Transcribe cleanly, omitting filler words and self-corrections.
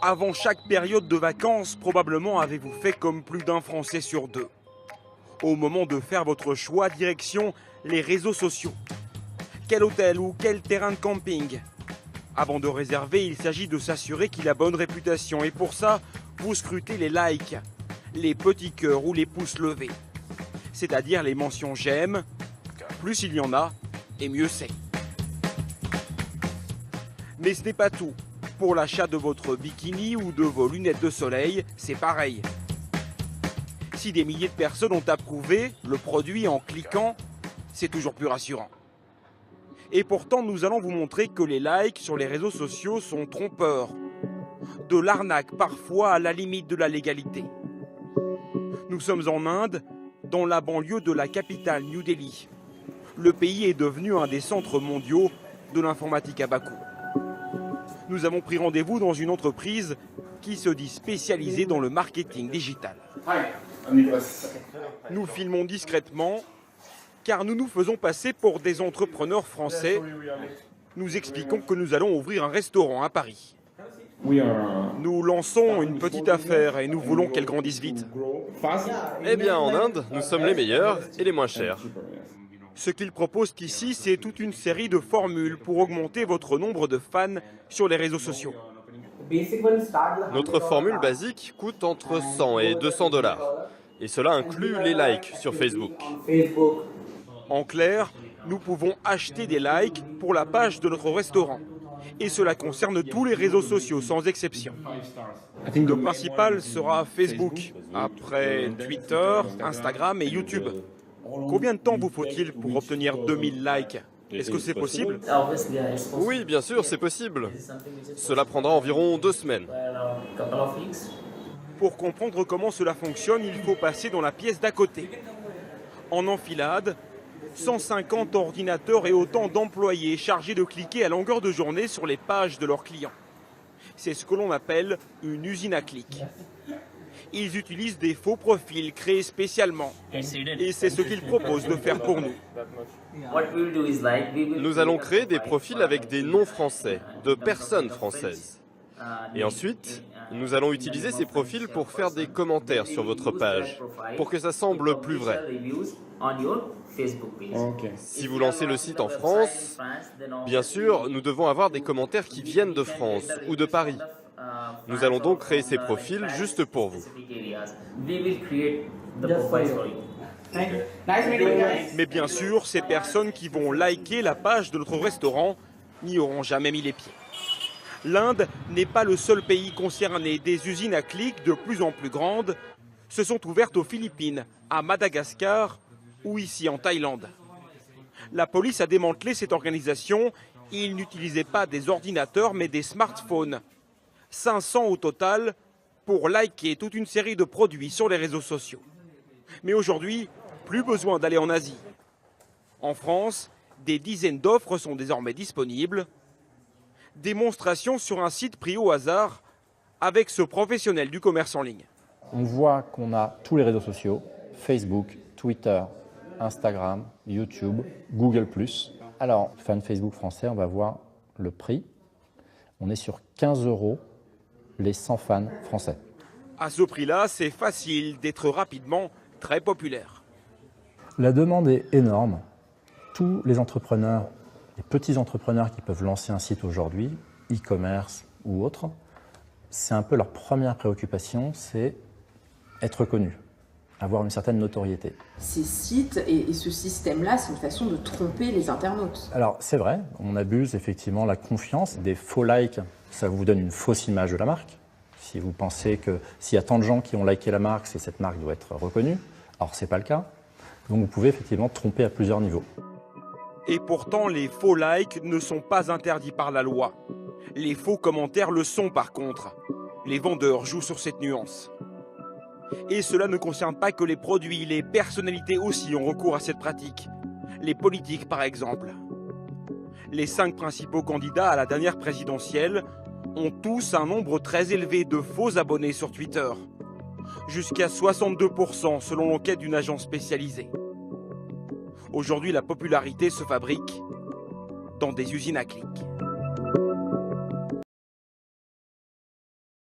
Avant chaque période de vacances, probablement avez-vous fait comme plus d'un Français sur deux. Au moment de faire votre choix, direction les réseaux sociaux. Quel hôtel ou quel terrain de camping? Avant de réserver, il s'agit de s'assurer qu'il a bonne réputation. Et pour ça, vous scrutez les likes, les petits cœurs ou les pouces levés. C'est-à-dire les mentions j'aime. Plus il y en a, et mieux c'est. Mais ce n'est pas tout. Pour l'achat de votre bikini ou de vos lunettes de soleil, c'est pareil. Si des milliers de personnes ont approuvé le produit en cliquant, c'est toujours plus rassurant. Et pourtant, nous allons vous montrer que les likes sur les réseaux sociaux sont trompeurs. De l'arnaque, parfois à la limite de la légalité. Nous sommes en Inde, dans la banlieue de la capitale New Delhi. Le pays est devenu un des centres mondiaux de l'informatique à bas coût. Nous avons pris rendez-vous dans une entreprise qui se dit spécialisée dans le marketing digital. Nous filmons discrètement car nous nous faisons passer pour des entrepreneurs français. Nous expliquons que nous allons ouvrir un restaurant à Paris. Nous lançons une petite affaire et nous voulons qu'elle grandisse vite. Eh bien, en Inde, nous sommes les meilleurs et les moins chers. Ce qu'ils proposent ici, c'est toute une série de formules pour augmenter votre nombre de fans sur les réseaux sociaux. Notre formule basique coûte entre 100 et 200 $. Et cela inclut les likes sur Facebook. En clair, nous pouvons acheter des likes pour la page de notre restaurant. Et cela concerne tous les réseaux sociaux, sans exception. Le principal sera Facebook, après Twitter, Instagram et YouTube. Combien de temps vous faut-il pour obtenir 2000 likes? Est-ce que c'est possible? Oui, bien sûr, c'est possible. Cela prendra environ 2 semaines. Pour comprendre comment cela fonctionne, il faut passer dans la pièce d'à côté. En enfilade, 150 ordinateurs et autant d'employés chargés de cliquer à longueur de journée sur les pages de leurs clients. C'est ce que l'on appelle une usine à clics. Ils utilisent des faux profils créés spécialement. Et c'est ce qu'ils proposent de faire pour nous. Nous allons créer des profils avec des noms français, de personnes françaises. Et ensuite, nous allons utiliser ces profils pour faire des commentaires sur votre page, pour que ça semble plus vrai. Si vous lancez le site en France, bien sûr, nous devons avoir des commentaires qui viennent de France ou de Paris. Nous allons donc créer ces profils juste pour vous. Mais bien sûr, ces personnes qui vont liker la page de notre restaurant n'y auront jamais mis les pieds. L'Inde n'est pas le seul pays concerné. Des usines à clics de plus en plus grandes se sont ouvertes aux Philippines, à Madagascar ou ici en Thaïlande. La police a démantelé cette organisation. Ils n'utilisaient pas des ordinateurs mais des smartphones. 500 au total pour liker toute une série de produits sur les réseaux sociaux. Mais aujourd'hui, plus besoin d'aller en Asie. En France, des dizaines d'offres sont désormais disponibles. Démonstration sur un site pris au hasard avec ce professionnel du commerce en ligne. On voit qu'on a tous les réseaux sociaux, Facebook, Twitter, Instagram, YouTube, Google+. Alors, fan Facebook français, on va voir le prix. On est sur 15 € les 100 fans français. À ce prix-là, c'est facile d'être rapidement très populaire. La demande est énorme. Tous les entrepreneurs, les petits entrepreneurs qui peuvent lancer un site aujourd'hui, e-commerce ou autre, c'est un peu leur première préoccupation, c'est être connu, avoir une certaine notoriété. Ces sites et ce système-là, c'est une façon de tromper les internautes. Alors c'est vrai, on abuse effectivement la confiance. Des faux likes, ça vous donne une fausse image de la marque. Si vous pensez que s'il y a tant de gens qui ont liké la marque, c'est cette marque doit être reconnue. Alors ce n'est pas le cas. Donc vous pouvez effectivement tromper à plusieurs niveaux. Et pourtant, les faux likes ne sont pas interdits par la loi. Les faux commentaires le sont par contre. Les vendeurs jouent sur cette nuance. Et cela ne concerne pas que les produits, les personnalités aussi ont recours à cette pratique. Les politiques par exemple. Les 5 principaux candidats à la dernière présidentielle ont tous un nombre très élevé de faux abonnés sur Twitter. Jusqu'à 62% selon l'enquête d'une agence spécialisée. Aujourd'hui, la popularité se fabrique dans des usines à clics.